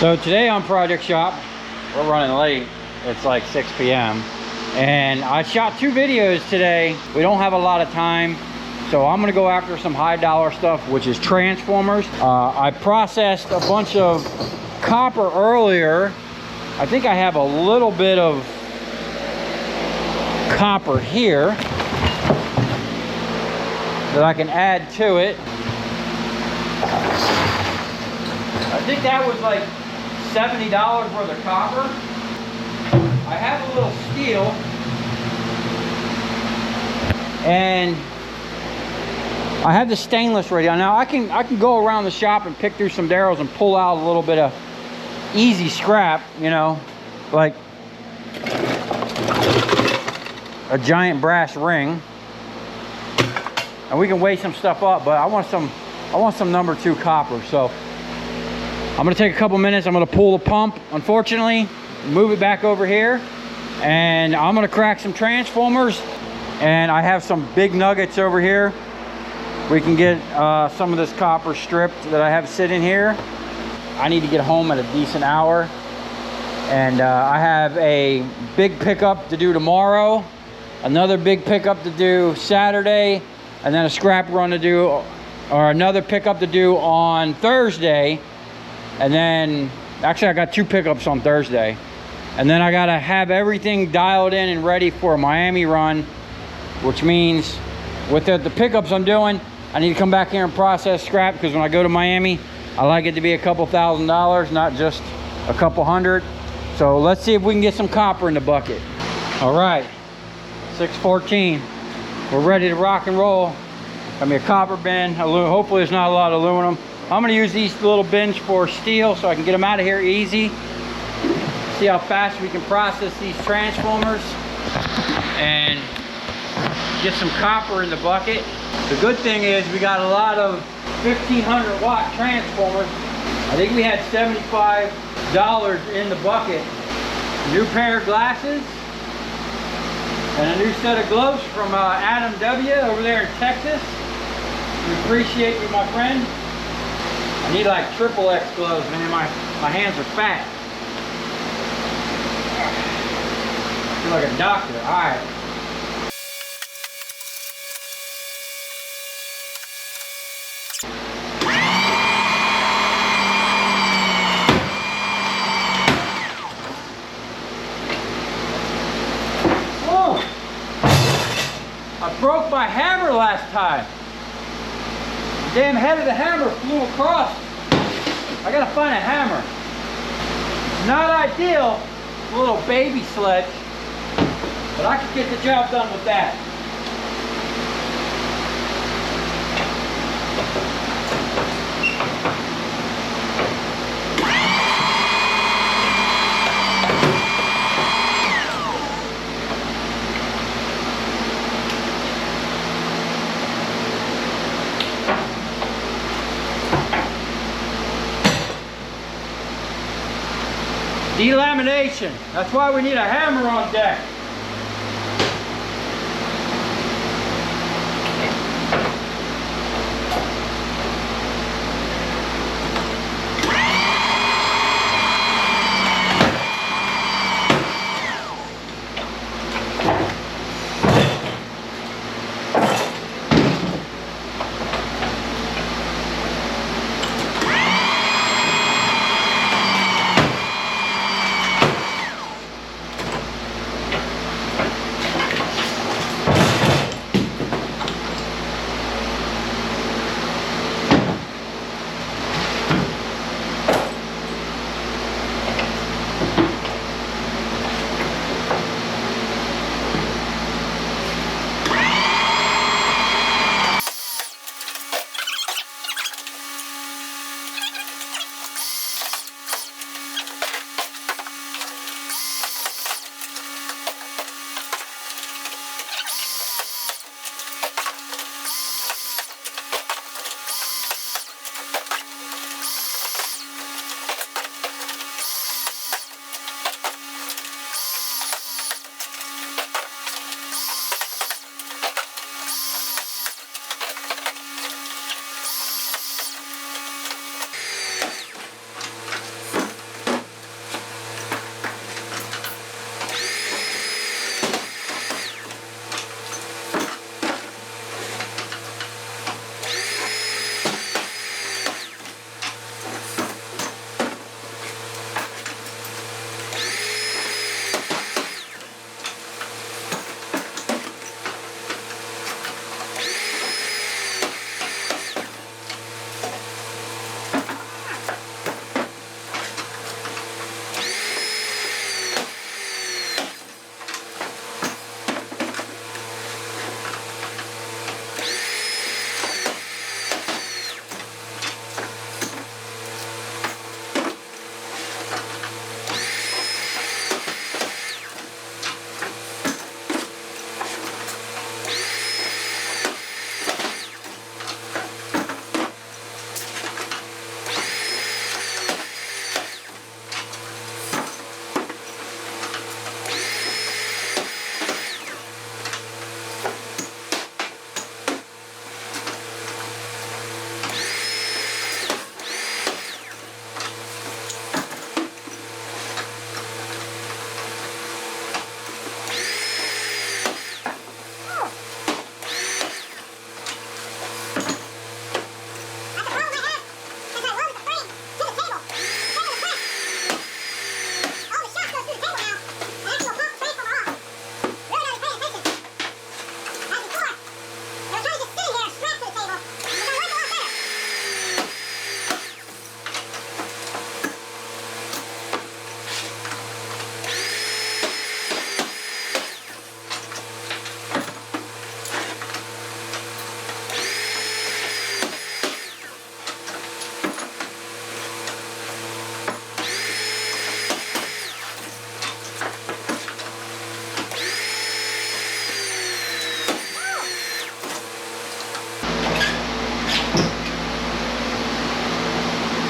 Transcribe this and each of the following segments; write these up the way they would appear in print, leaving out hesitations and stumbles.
So today on Project Shop, we're running late. It's like 6 p.m. and I shot 2 videos today. We don't have a lot of time, so I'm gonna go after some high dollar stuff, which is transformers. I processed a bunch of copper earlier. I think I have a little bit of copper here that I can add to it. I think that was like $70 worth of copper. I have a little steel, and I have the stainless radio. Now I can go around the shop and pick through some barrels and pull out a little bit of easy scrap, you know, like a giant brass ring, and we can weigh some stuff up. But I want some number 2 copper. So I'm gonna take a couple minutes. I'm gonna pull the pump, unfortunately, move it back over here, and I'm gonna crack some transformers. And I have some big nuggets over here. We can get some of this copper stripped that I have sitting here. I need to get home at a decent hour, and I have a big pickup to do tomorrow, another big pickup to do Saturday, and then a scrap run to do, or another pickup to do on Thursday. And then actually I got 2 pickups on Thursday, and then I gotta have everything dialed in and ready for a Miami run, which means with the pickups I'm doing, I need to come back here and process scrap, because when I go to Miami, I like it to be a couple $1,000s, not just a couple hundred. So let's see if we can get some copper in the bucket. All right, 6:14. We're ready to rock and roll. Got me a copper bin. Hopefully there's not a lot of aluminum. I'm gonna use these little bins for steel so I can get them out of here easy. See how fast we can process these transformers and get some copper in the bucket. The good thing is we got a lot of 1500 watt transformers. I think we had $75 in the bucket. New pair of glasses and a new set of gloves from Adam W. over there in Texas. We appreciate you, my friend. I need like XXX gloves, man. My hands are fat. I feel like a doctor. All right. Whoa! I broke my hammer last time. The damn head of the hammer flew across. I gotta find a hammer. Not ideal, a little baby sledge, but I could get the job done with that. Delamination. That's why we need a hammer on deck.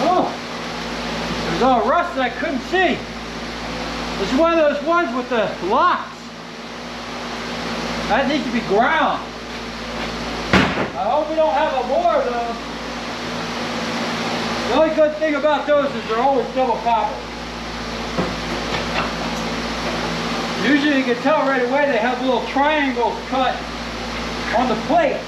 Oh, there's all rust that I couldn't see. This is one of those ones with the locks. That needs to be ground. I hope we don't have more of those. The only good thing about those is they're always double copper. Usually you can tell right away they have little triangles cut on the plate.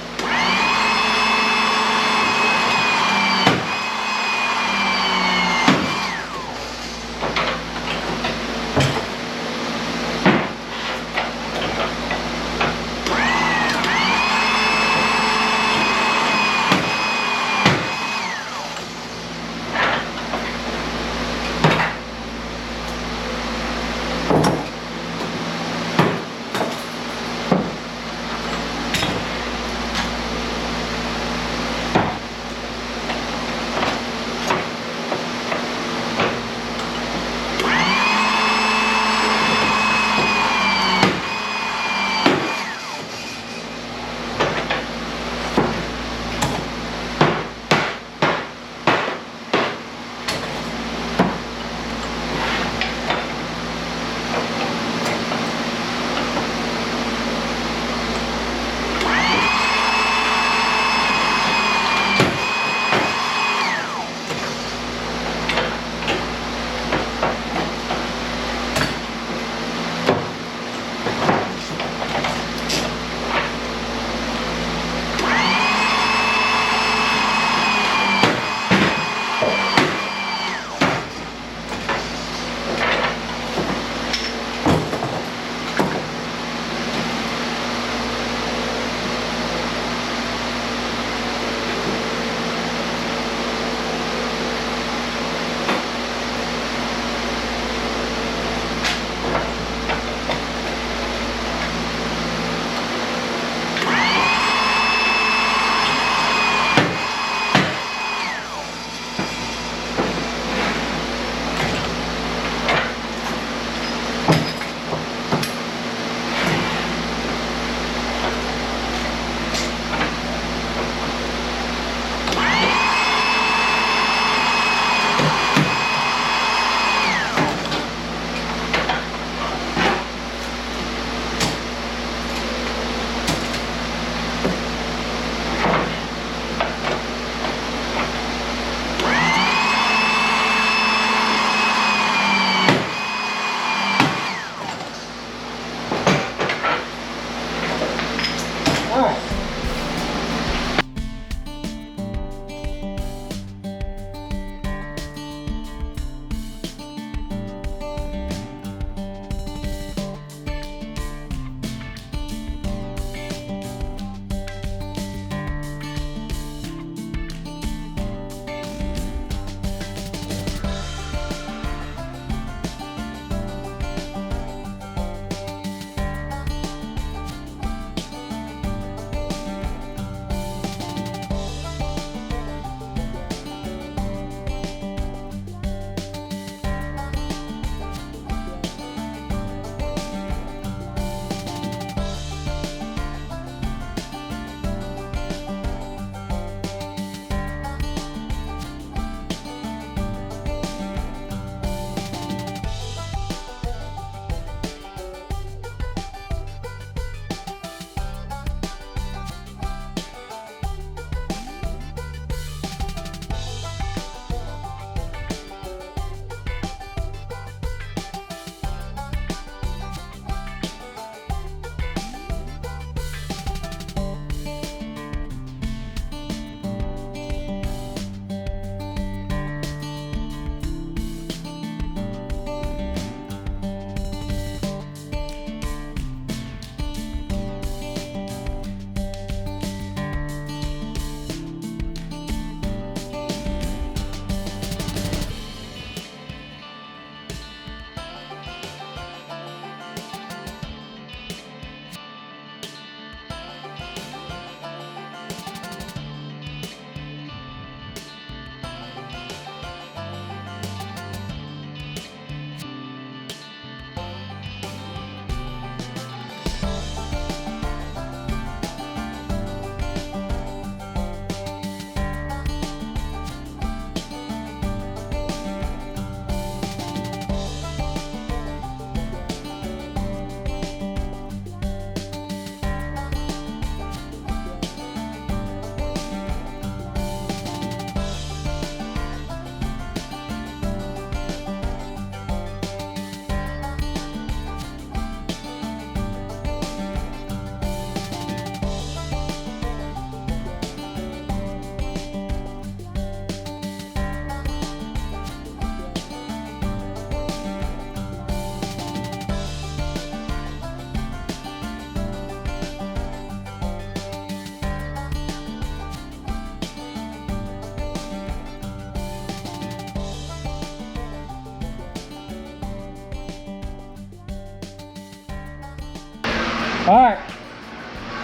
All right,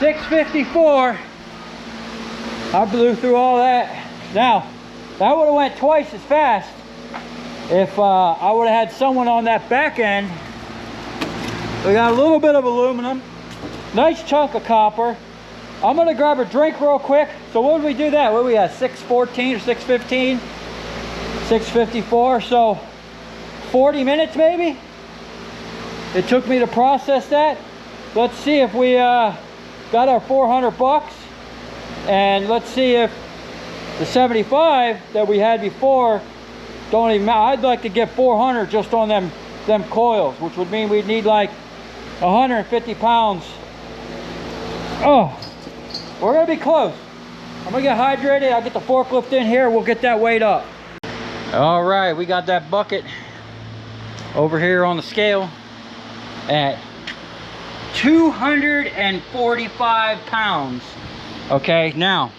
654. I blew through all that. Now, that would have went twice as fast if I would have had someone on that back end. We got a little bit of aluminum, nice chunk of copper. I'm gonna grab a drink real quick. So what did we do that? What we had, 614 or 615? 654, so 40 minutes maybe? It took me to process that. Let's see if we got our 400 bucks. And let's see if the 75 that we had before don't even matter. I'd like to get 400 just on them coils, which would mean we'd need like 150 pounds. Oh, we're gonna be close. I'm gonna get hydrated. I'll get the forklift in here. We'll get that weight up. All right, we got that bucket over here on the scale at 245 pounds. Okay, now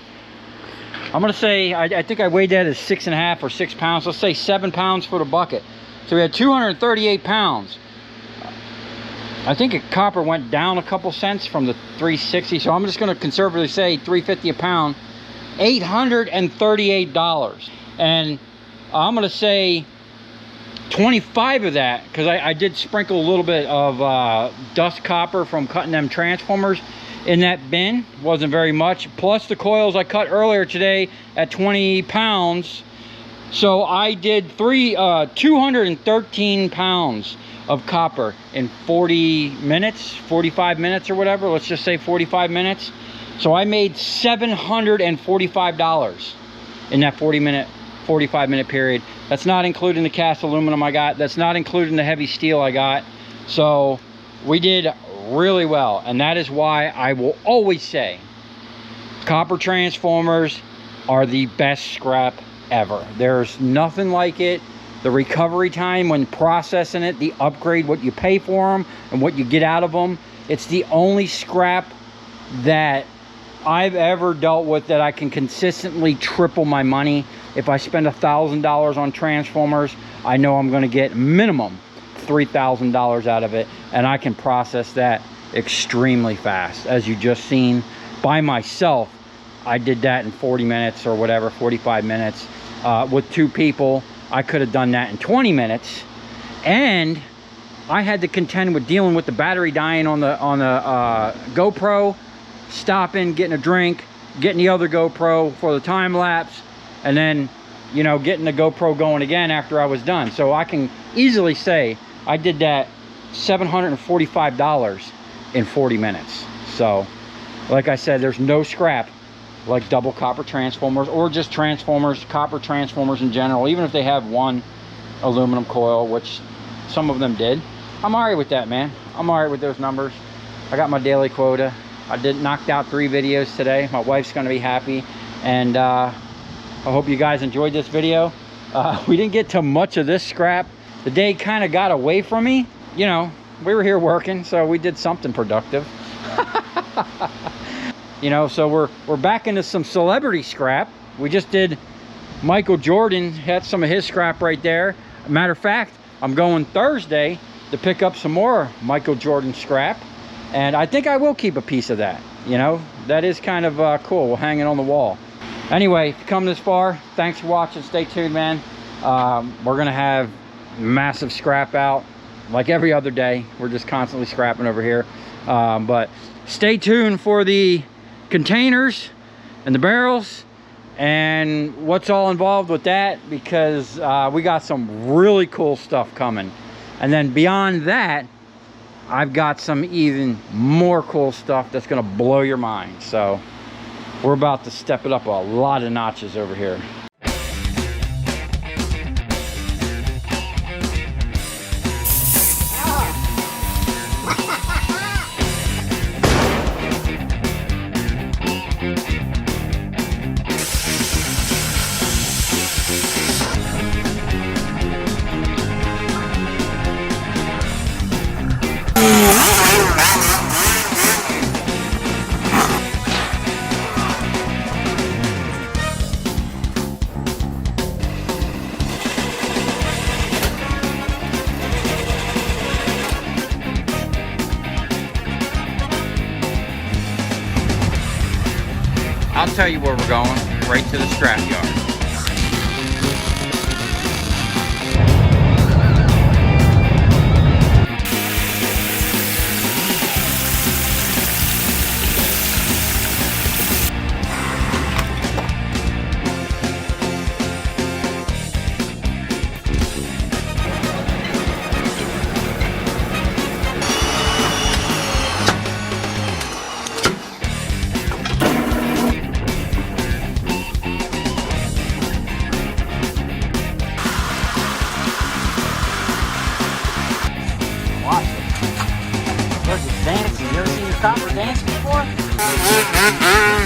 I'm gonna say I think I weighed that as 6.5 or 6 pounds. Let's say 7 pounds for the bucket. So we had 238 pounds. I think copper went down a couple cents from the 360, so I'm just gonna conservatively say 350 a pound, $838. And I'm gonna say 25 of that, because I did sprinkle a little bit of dust copper from cutting them transformers in that bin. Wasn't very much, plus the coils I cut earlier today at 20 pounds. So I did 213 pounds of copper in 40 minutes, 45 minutes or whatever. Let's just say 45 minutes. So I made $745 in that 45 minute period. That's not including the cast aluminum I got. That's not including the heavy steel I got. So we did really well, and that is why I will always say copper transformers are the best scrap ever. There's nothing like it. The recovery time when processing it, the upgrade, what you pay for them and what you get out of them, it's the only scrap that I've ever dealt with that I can consistently triple my money. If I spend $1,000 on transformers, I know I'm going to get minimum $3,000 out of it, and I can process that extremely fast. As you just seen by myself, I did that in 40 minutes or whatever, 45 minutes. With 2 people, I could have done that in 20 minutes, and I had to contend with dealing with the battery dying on the GoPro, stopping, getting a drink, getting the other GoPro for the time lapse, and then, you know, getting the GoPro going again after I was done. So I can easily say I did that $745 in 40 minutes. So like I said, there's no scrap like double copper transformers, or just transformers, copper transformers in general. Even if they have one aluminum coil, which some of them did, I'm all right with that, man. I'm all right with those numbers. I got my daily quota. I knocked out 3 videos today. My wife's gonna be happy, and I hope you guys enjoyed this video. We didn't get to much of this scrap. The day kind of got away from me. You know, we were here working, so we did something productive. You know, so we're back into some celebrity scrap. We just did Michael Jordan, had some of his scrap right there. Matter of fact, I'm going Thursday to pick up some more Michael Jordan scrap, and I think I will keep a piece of that. You know, that is kind of cool. We'll hang it on the wall. Anyway, if you come this far, thanks for watching. Stay tuned, man. We're gonna have massive scrap out like every other day. We're just constantly scrapping over here, but stay tuned for the containers and the barrels and what's all involved with that, because we got some really cool stuff coming. And then beyond that, I've got some even more cool stuff that's gonna blow your mind. So we're about to step it up a lot of notches over here. tell you where we're going. Right to the scrap yard. Watch it. Look, it's dancing. You ever seen your copper dance before?